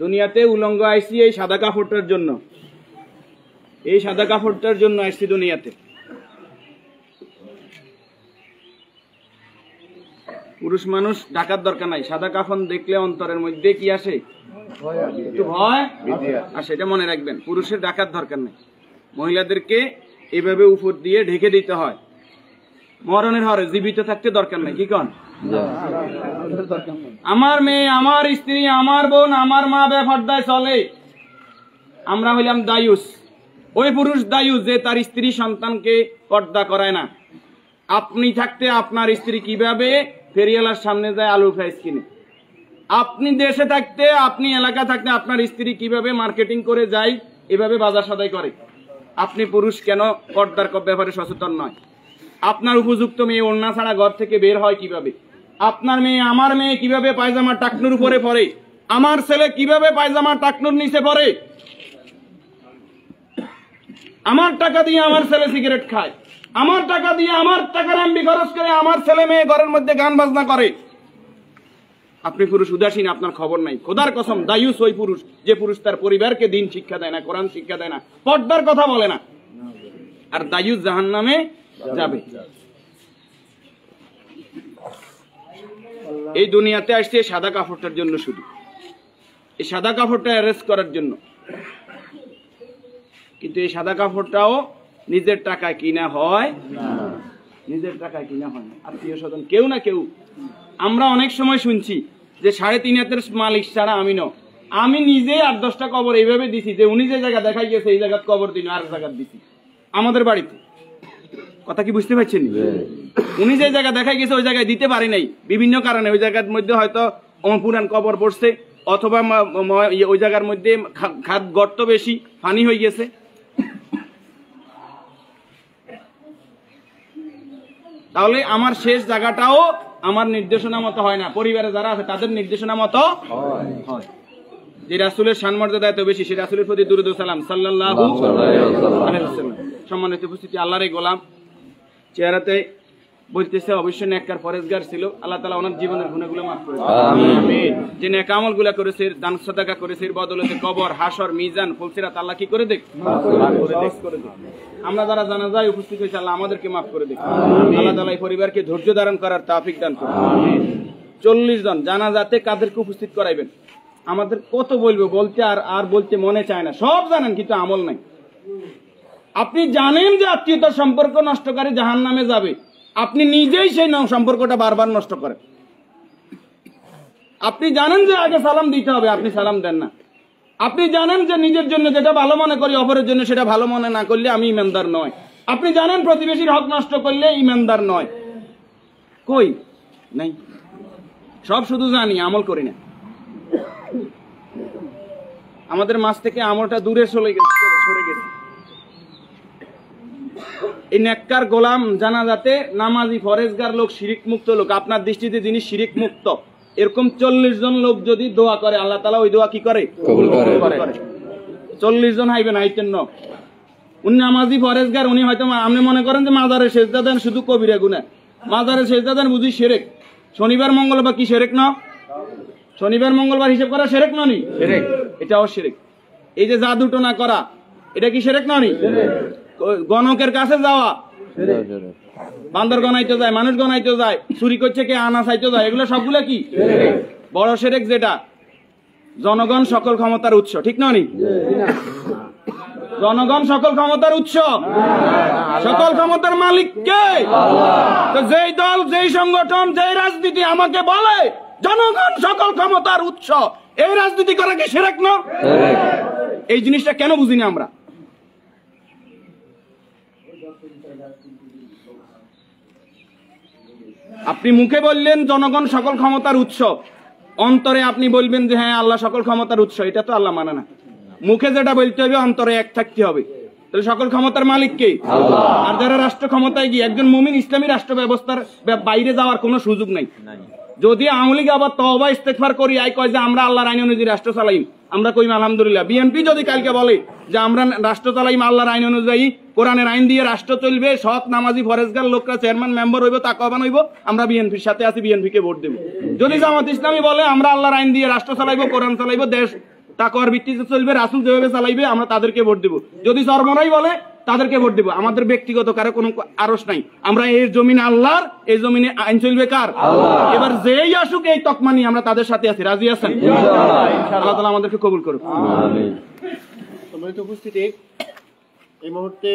দুনিয়াতে উলঙ্গ আইছি এই সাদা কাপড়টার জন্য, এই সাদা কাপড়টার জন্য আইছি দুনিয়াতে। পুরুষ মানুষ ঢাকার দরকার নাই, সাদা কাফন দেখলে অন্তরের মধ্যে কি আসে? একটু ভয় আর সেটা মনে রাখবেন, পুরুষের ঢাকার দরকার নাই। মহিলাদেরকে এভাবে উপর দিয়ে ঢেকে দিতে হয়। মরণের হরে জীবিত থাকতে দরকার নাই। কি কন? আমার মেয়ে, আমার স্ত্রী, আমার বোন, আমার মা বেপরদায় চলে, আমরা হইলাম দায়ুস। ওই পুরুষ দায়ুস যে তার স্ত্রী সন্তানকে পর্দা করায় না। আপনি থাকতে আপনার স্ত্রী কিভাবে ফেরিওয়ালার সামনে যায় আলু ফ্রাইস কিনে? আপনি দেশে থাকতে, আপনি এলাকা থাকতে আপনার স্ত্রী কিভাবে মার্কেটিং করে যায়, এভাবে বাজার সদাই করে? আপনি পুরুষ কেন পর্দার ব্যাপারে সচেতন নয়? আপনার উপযুক্ত মেয়ে ওড়না ছাড়া ঘর থেকে বের হয় কিভাবে? আপনার মেয়ে, আমার মেয়ে কিভাবে পায়জামা টাকনুর উপরে পরে? আমার ছেলে কিভাবে পায়জামা টাকনুর নিচে পরে? আমার টাকা দিয়ে আমার ছেলে সিগারেট খায়, আমার টাকা দিয়ে আমার টাকার এমবি খরচ করে আমার ছেলে মেয়ে ঘরের মধ্যে গান বাজনা করে। আপনি পুরুষ উদাসীন, আপনার খবর নাই। খোদার কসম, দায়ুস ওই পুরুষ যে পুরুষ তার পরিবারকে দিন শিক্ষা দেয় না, কোরআন শিক্ষা দেয় না, পর্দার কথা বলে না। আর দায়ুস জাহান্নামে যাবে। এই দুনিয়াতে আসছে সাদা কাপড়টার জন্য, শুধু এই সাদা কাপড়টা অ্যারেস্ট করার জন্য। কিন্তু এই সাদা কাপড়টাও নিজের টাকায় কিনা হয় না, নিজের টাকায় কিনা হয় না। আত্মীয় স্বজন কেউ না কেউ, আমরা অনেক সময় শুনছি যে 3.5 হাতের মালিক ছাড়া আমি ন। আমি নিজে 8-10টা কবর এইভাবে দিছি যে উনি যে জায়গা দেখাই গেছে এই জায়গায় কবর দিন, আর জায়গা দিছি আমাদের বাড়িতে। কথা কি বুঝতে পারছেন? উনি যে জায়গা দেখাই গেছে ওই জায়গায় দিতে পারি নাই বিভিন্ন কারণে। ওই জায়গার মধ্যে হয়তো পুরান কবর পড়ছে, অথবা ওই জায়গার মধ্যে খাদ গর্ত বেশি, পানি হয়ে গেছে। তাহলে আমার শেষ জায়গাটাও আমার নির্দেশনা মতো হয় না, পরিবারে যারা আছে তাদের নির্দেশনা মতো হয়। যে রাসূলের শানমর্যাদা এত বেশি, সেই রাসূলের প্রতি দুরূদ ও সালাম সাল্লাল্লাহু আলাইহি ওয়াসাল্লাম। সম্মানিত উপস্থিতি, আল্লাহর গোলাম চেহারাতে বলতেছে অবশ্যই নেককার পরেজগার ছিল। আল্লাহ তাআলা ওনার জীবনের গুনাহগুলো মাফ করে দেন, আমিন। যে নেক আমলগুলো করেছে, দান সাদাকা করেছে, এর বদৌলতে কবর, হাসর, মিজান, ফুলসিরাত আল্লাহ কি করে দেখ, মাফ করে দেখ। আমরা যারা জানাজায় উপস্থিত হয়েছে আল্লাহ আমাদেরকে মাফ করে দেখ। আল্লাহ তাআলা এই পরিবারকে ধৈর্য ধারণ করার তৌফিক দান করুন, আমিন। 40 জন জানাজাতে কাদেরকে উপস্থিত করাইবেন? আমাদের কত বলবো, বলতে আর বলতে মনে চায় না। সব জানেন কিন্তু আমল নাই। আপনি জানেন যে আত্মীয়তার সম্পর্ক নষ্টকারী জাহান্নামে যাবে, আপনি নিজেই সেই সম্পর্কটা বারবার নষ্ট করেন। আপনি জানেন যে আগে সালাম দিতে হবে, আপনি সালাম দেন না। আপনি জানেন যে নিজের জন্য যেটা ভালো মনে করি অপরের জন্য সেটা ভালো মনে না করলে আমি ইমানদার নয়। আপনি জানেন প্রতিবেশীর হক নষ্ট করলে ইমানদার নয়। কই নাই, সব শুধু জানি, আমল করি না। আমাদের মাঝ থেকে আমলটা দূরে সরে গেছে। এই নেককার গোলাম জানাজাতে নামাজি ফরেজগার লোক, শিরিক মুক্ত লোক, আপনার দৃষ্টিতে যিনি শিরিক মুক্ত, এরকম 40 জন লোক যদি দোয়া করে আল্লাহ তাআলা ওই দোয়া কি করে? কবুল করে। 40 জন হাইবেন, আইতেন না। উনি নামাজি ফরেজগার, উনি হয়তো আপনি মনে করেন যে মাজারে সেজদা দেন শুধু কবিরা গুনাহ, মাজারে সেজদা দেন বুঝি শিরক। শনিবার মঙ্গলবার কি শিরক না? শনিবার মঙ্গলবার হিসাব করা শিরক ননি? শিরক, এটাও শিরক। এই যে জাদু টোনা করা, এটা কি শিরক ননি? গণকের কাছে যাওয়া, বান্দর গনাইতে যায়, মানুষ গনাইতে যায়, চুরি করছে কে, আনা চাইতে যায়, এগুলো সবগুলো কি বড় শিরক। যেটা জনগণ সকল ক্ষমতার উৎস, ঠিক ননি? জনগণ সকল ক্ষমতার উৎস, সকল ক্ষমতার মালিক কে? তো যেই দল, যেই সংগঠন, যেই রাজনীতি আমাকে বলে জনগণ সকল ক্ষমতার উৎস, এই রাজনীতি করা কি শিরক না? এই জিনিসটা কেন বুঝি না আমরা? আপনি মুখে বললেন জনগণ সকল ক্ষমতার উৎস, অন্তরে আপনি বলবেন যে হ্যাঁ আল্লাহ সকল ক্ষমতার উৎস, এটা তো আল্লাহ মানে না। মুখে যেটা বলতে হবে অন্তরে এক থাকতে হবে। তাহলে সকল ক্ষমতার মালিক কে? আল্লাহ। আর যারা রাষ্ট্র ক্ষমতায় গিয়ে, একজন মুমিন ইসলামী রাষ্ট্র ব্যবস্থার বাইরে যাওয়ার কোনো সুযোগ নাই। যদি আওয়ামী লীগ আবার তওবা ইস্তেগফার করি আই কয় যে আমরা আল্লাহর আইন অনুযায়ী রাষ্ট্র চালাইম, আমরা কইম আলহামদুলিল্লাহ। বিএনপি যদি কালকে বলে যে আমরা রাষ্ট্র চালাইম আল্লাহর আইন অনুযায়ী, কোরআনের আইন দিয়ে রাষ্ট্র চলবে, সৎ নামাজি ফরেজগার লোকরা চেয়ারম্যান মেম্বার হইব, তাকওয়াবান হইব, আমরা বিএনপির সাথে আছি, বিএনপি কে ভোট দেব। যদি জামাত ইসলামী বলে আমরা আল্লাহর আইন দিয়ে রাষ্ট্র চালাইবো, কোরআন চালাইবো, দেশ তাকওয়ার ভিত্তিতে চলবে, রাসূল যেভাবে চালাইবে আমরা তাদেরকে ভোট দিব। যদি চরমনাই বলে তাদেরকে ভোট দিব। আমাদের ব্যক্তিগত কারো কোনো আরস নাই। আমরা এই জমিনে আল্লাহর, এই জমিনে আইন চলবে কার? আল্লাহ। এবার যেই আসুক এই তকমা নিয়ে আমরা তাদের সাথে আছি। রাজি আছেন? ইনশাআল্লাহ। আল্লাহ তাআলা আমাদেরকে কবুল করুন। আমিন। সম্মানিত উপস্থিতি, এই মুহূর্তে